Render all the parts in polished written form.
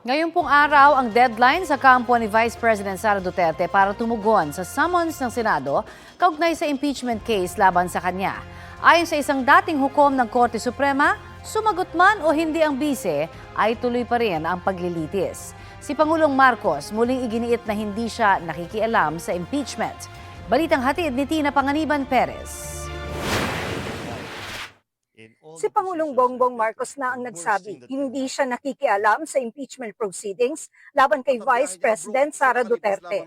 Ngayon pong araw ang deadline sa kampo ni Vice President Sara Duterte para tumugon sa summons ng Senado kaugnay sa impeachment case laban sa kanya. Ayon sa isang dating hukom ng Korte Suprema, sumagot man o hindi ang bise, ay tuloy pa rin ang paglilitis. Si Pangulong Marcos muling iginiit na hindi siya nakikialam sa impeachment. Balitang hatid ni Tina Panganiban Perez. Si Pangulong Bongbong Marcos na ang nagsabi, hindi siya nakikialam sa impeachment proceedings laban kay Vice President Sara Duterte.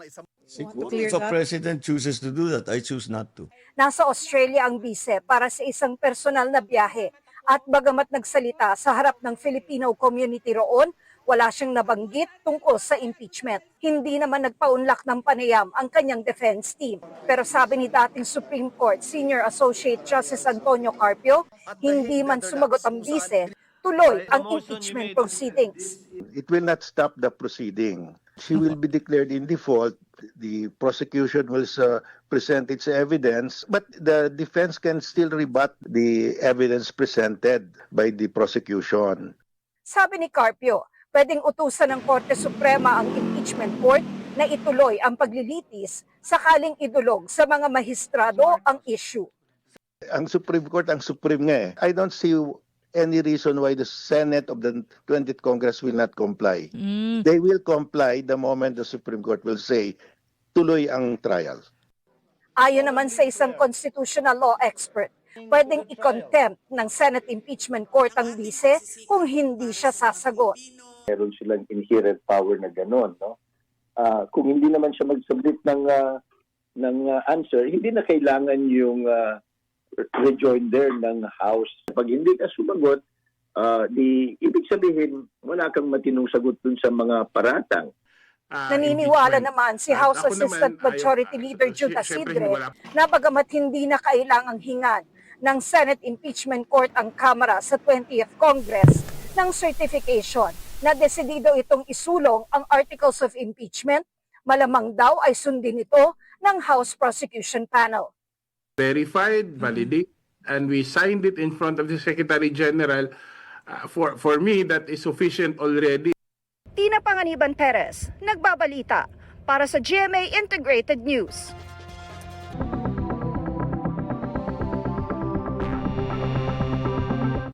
If a president chooses to do that, I choose not to. Nasa Australia ang bise para sa isang personal na biyahe at bagamat nagsalita sa harap ng Filipino community roon, wala siyang nabanggit tungkol sa impeachment. Hindi naman nagpaunlak ng panayam ang kanyang defense team. Pero sabi ni dating Supreme Court Senior Associate Justice Antonio Carpio, hindi man sumagot ang bise, tuloy ang impeachment proceedings. It will not stop the proceeding. She will be declared in default. The prosecution will present its evidence, but the defense can still rebut the evidence presented by the prosecution. Sabi ni Carpio, pwedeng utusan ng Korte Suprema ang impeachment court na ituloy ang paglilitis sakaling idulog sa mga mahistrado ang issue. Ang Supreme Court, ang Supreme nga eh. I don't see any reason why the Senate of the 20th Congress will not comply. They will comply the moment the Supreme Court will say, tuloy ang trial. Ayon naman sa isang constitutional law expert, pwedeng i-contempt ng Senate Impeachment Court ang bise kung hindi siya sasagot. Meron silang inherent power na gano'n, no? Kung hindi naman siya mag-submit ng answer, hindi na kailangan yung rejoinder ng House. Pag hindi ka sumagot, ibig sabihin, wala kang matinong sagot dun sa mga paratang. Naniniwala naman si House Assistant Majority Leader Jude Asidre na bagamat hindi na kailangang hingan ng Senate Impeachment Court ang Kamara sa 20th Congress ng certification na desidido itong isulong ang Articles of Impeachment, malamang daw ay sundin ito ng House Prosecution Panel. Verified, validated, and we signed it in front of the Secretary General. For me, that is sufficient already. Tina Panganiban Perez, nagbabalita para sa GMA Integrated News.